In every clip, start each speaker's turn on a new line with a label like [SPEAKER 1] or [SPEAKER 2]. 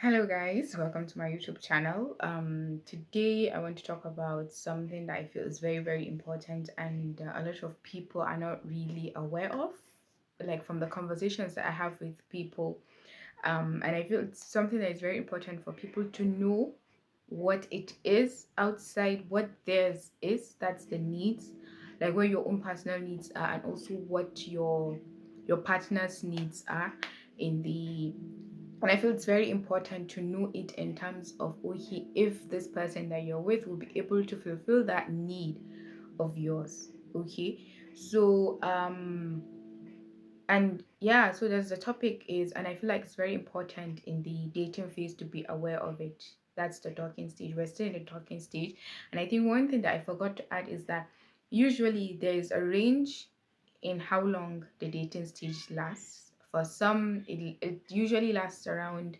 [SPEAKER 1] Hello guys, welcome to my YouTube channel. Today I want to talk about something that I feel is very important and a lot of people are not really aware of, like from the conversations that I have with people. And I feel it's something that is very important for people to know what it is outside what theirs is. That's the needs, like where your own personal needs are, and also what your partner's needs are in the and I feel it's very important to know it in terms of, okay, if this person that you're with will be able to fulfill that need of yours. Okay. So and yeah, so there's the topic is, and I feel like it's very important in the dating phase to be aware of it. That's the talking stage. We're still in the talking stage. And I think one thing that I forgot to add is that usually there is a range in how long the dating stage lasts. For some, it usually lasts around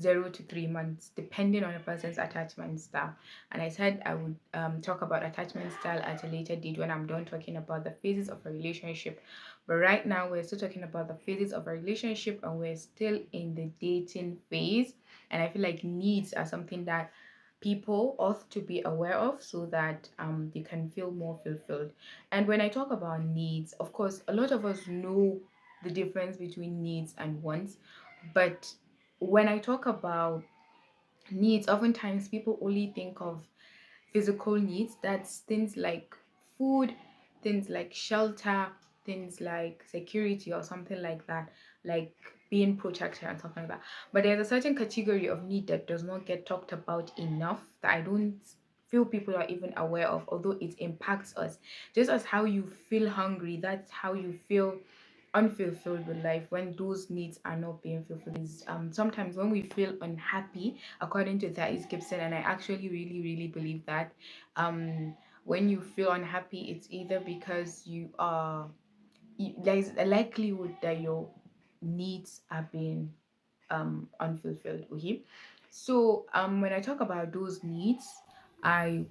[SPEAKER 1] 0 to 3 months, depending on a person's attachment style. And I said I would talk about attachment style at a later date when I'm done talking about the phases of a relationship. But right now, we're still talking about the phases of a relationship and we're still in the dating phase. And I feel like needs are something that people ought to be aware of so that they can feel more fulfilled. And when I talk about needs, of course, a lot of us know the difference between needs and wants. But when I talk about needs, oftentimes people only think of physical needs. That's things like food, things like shelter, things like security or something like that, like being protected and something like that. But there's a certain category of need that does not get talked about enough that I don't feel people are even aware of, although it impacts us. Just as how you feel hungry, that's how you feel unfulfilled with life when those needs are not being fulfilled. Is sometimes when we feel unhappy, according to Thais Gibson, and I actually really believe that when you feel unhappy, it's either because there's a likelihood that your needs are being unfulfilled. Okay, so when I talk about those needs, I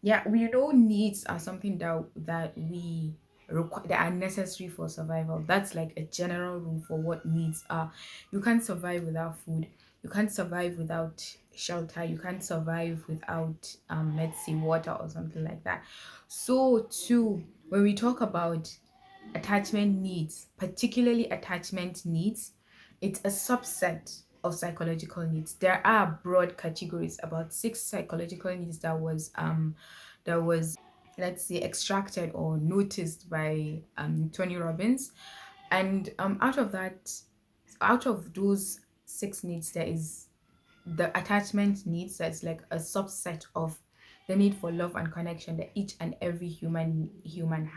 [SPEAKER 1] yeah, we know needs are something that we require, that are necessary for survival. That's like a general rule for what needs are. You can't survive without food. You can't survive without shelter. You can't survive without let's say water or something like that. So too, when we talk about attachment needs, particularly attachment needs, it's a subset of psychological needs. There are broad categories, about six psychological needs that was let's say extracted or noticed by Tony Robbins. And out of those six needs, there is the attachment needs. That's like a subset of the need for love and connection that each and every human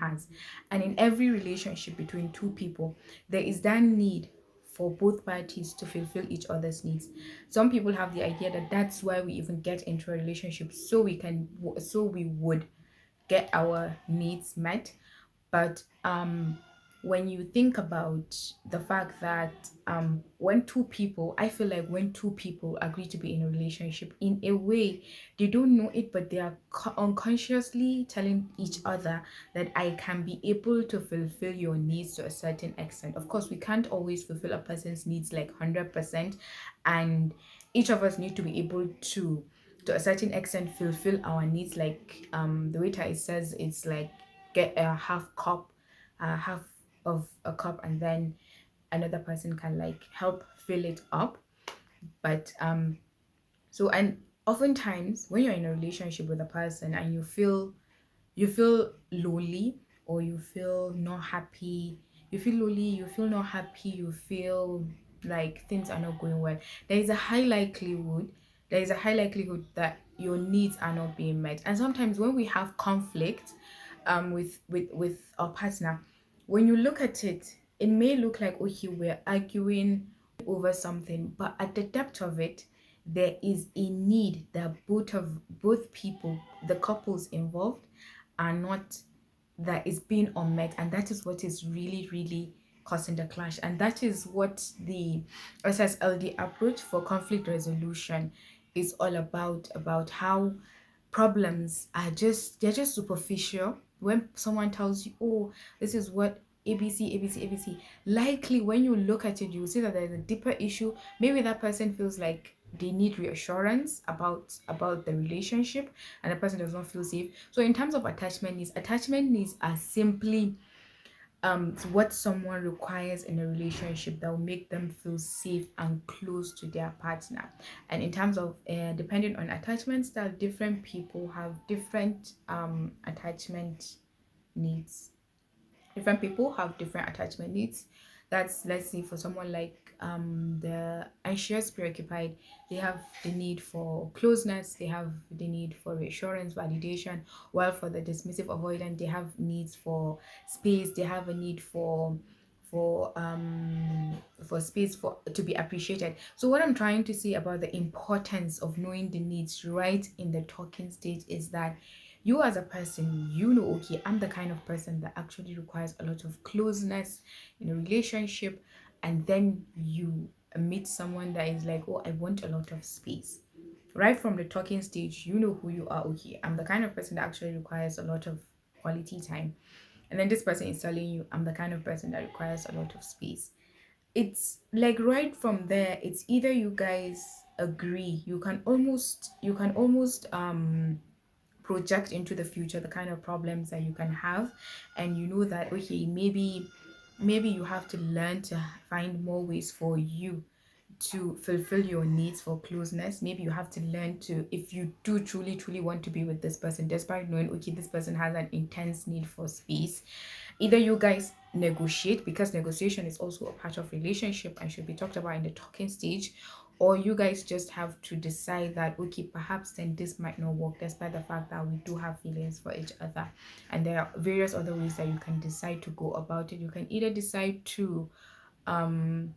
[SPEAKER 1] has. And in every relationship between two people, there is that need for both parties to fulfill each other's needs. Some people have the idea that that's why we even get into a relationship, so we would get our needs met. But when you think about the fact that when two people, I feel like when two people agree to be in a relationship, in a way, they don't know it, but they are unconsciously telling each other that I can be able to fulfill your needs to a certain extent. Of course, we can't always fulfill a person's needs like 100%, and each of us need to be able to a certain extent fulfill our needs. Like the waiter it says, it's like get a half of a cup, and then another person can like help fill it up. But so, and oftentimes when you're in a relationship with a person and you feel lonely, or you feel not happy, you feel lonely, you feel not happy, you feel like things are not going well, there is a high likelihood that your needs are not being met. And sometimes when we have conflict with our partner, when you look at it, it may look like, okay, we're arguing over something, but at the depth of it, there is a need that both people, the couples involved, are not, that is being unmet, and that is what is really causing the clash. And that is what the SSLD approach for conflict resolution is all about how problems are just, they're just superficial. When someone tells you, oh, this is what ABC, ABC, ABC. Likely, when you look at it, you will see that there's a deeper issue. Maybe that person feels like they need reassurance about the relationship, and the person does not feel safe. So, in terms of attachment needs are simply what someone requires in a relationship that will make them feel safe and close to their partner. And in terms of depending on attachment style, different people have different attachment needs. Different people have different attachment needs. That's, let's say, for someone like the anxious preoccupied, they have the need for closeness, they have the need for reassurance, validation, while for the dismissive avoidant, they have needs for space, they have a need for space, for to be appreciated. So what I'm trying to say about the importance of knowing the needs right in the talking stage is that you as a person, you know, okay, I'm the kind of person that actually requires a lot of closeness in a relationship. And then you meet someone that is like, oh, I want a lot of space. Right from the talking stage, you know who you are. Okay, I'm the kind of person that actually requires a lot of quality time. And then this person is telling you, I'm the kind of person that requires a lot of space. It's like right from there, it's either you guys agree, you can almost project into the future the kind of problems that you can have, and you know that, okay, maybe you have to learn to find more ways for you to fulfill your needs for closeness. Maybe you have to learn to, if you do truly want to be with this person, despite knowing, okay, this person has an intense need for space, either you guys negotiate, because negotiation is also a part of relationship and should be talked about in the talking stage, or you guys just have to decide that, okay, perhaps then this might not work, despite the fact that we do have feelings for each other. And there are various other ways that you can decide to go about it. You can either decide to um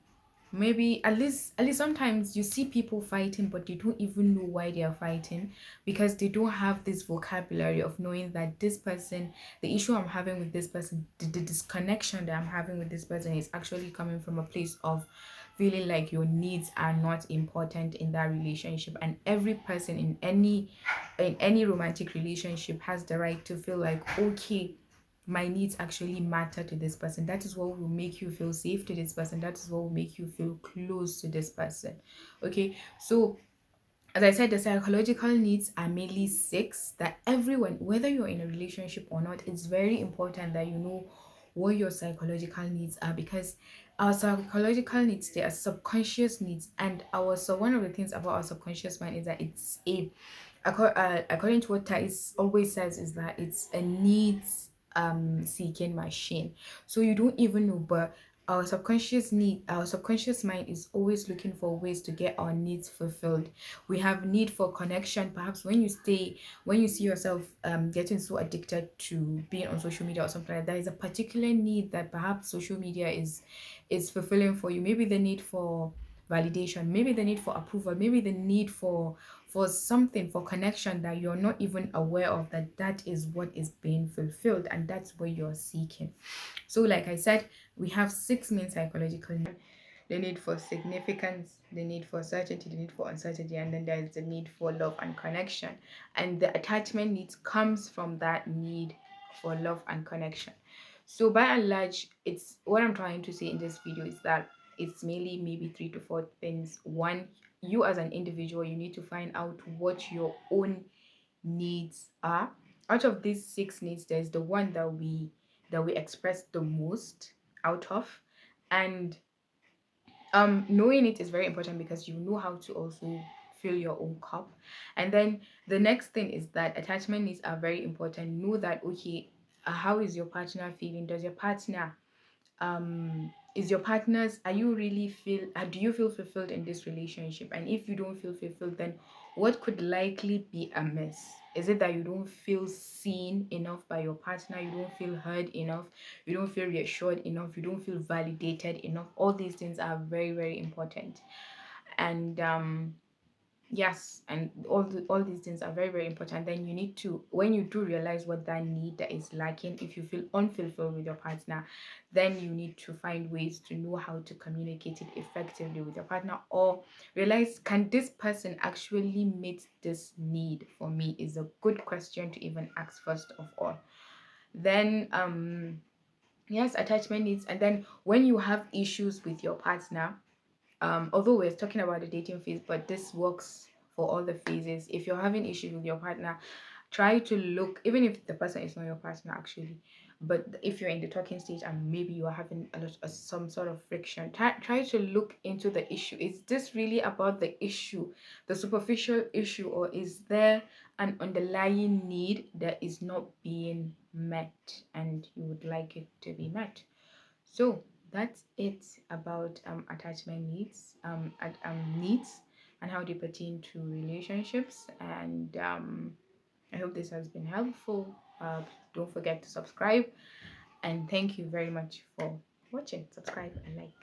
[SPEAKER 1] maybe, at least sometimes you see people fighting, but you don't even know why they are fighting, because they don't have this vocabulary of knowing that this person, the issue I'm having with this person, the disconnection that I'm having with this person is actually coming from a place of feeling like your needs are not important in that relationship. And every person in any romantic relationship has the right to feel like, okay, my needs actually matter to this person. That is what will make you feel safe to this person. That is what will make you feel close to this person. Okay, so as I said, the psychological needs are mainly six, that everyone, whether you're in a relationship or not, it's very important that you know what your psychological needs are, because our psychological needs, they are subconscious needs. And our, so one of the things about our subconscious mind is that it's according to what Thais always says, is that it's a needs seeking machine. So you don't even know, but our subconscious mind is always looking for ways to get our needs fulfilled. We have need for connection. Perhaps when you see yourself getting so addicted to being on social media or something like that, is a particular need that perhaps social media is fulfilling for you. Maybe the need for validation, maybe the need for approval, maybe the need for something, for connection that you're not even aware of, that is what is being fulfilled, and that's what you're seeking. So like I said, we have six main psychological needs: the need for significance, the need for certainty, the need for uncertainty, and then there's the need for love and connection. And the attachment needs comes from that need for love and connection. So by and large, it's what I'm trying to say in this video is that it's mainly maybe three to four things. One, you as an individual, you need to find out what your own needs are. Out of these six needs, there's the one that we express the most out of. And knowing it is very important, because you know how to also fill your own cup. And then the next thing is that attachment needs are very important. Know that, okay, how is your partner feeling? Does your partner is your partner's are you really feel do you feel fulfilled in this relationship? And if you don't feel fulfilled, then what could likely be amiss? Is it that you don't feel seen enough by your partner, you don't feel heard enough, you don't feel reassured enough, you don't feel validated enough? All these things are very, very important. And yes, and all these things are very, very important. Then you need to, when you do realize what that need that is lacking, if you feel unfulfilled with your partner, then you need to find ways to know how to communicate it effectively with your partner, or realize, can this person actually meet this need for me, is a good question to even ask first of all. Then Yes, attachment needs. And then when you have issues with your partner, although we're talking about the dating phase, but this works for all the phases. If you're having issues with your partner, try to look, even if the person is not your partner actually, but if you're in the talking stage and maybe you are having some sort of friction, try to look into the issue. Is this really about the issue, the superficial issue, or is there an underlying need that is not being met and you would like it to be met? So that's it about attachment needs, needs, and how they pertain to relationships. And I hope this has been helpful. Don't forget to subscribe, and thank you very much for watching. Subscribe and like.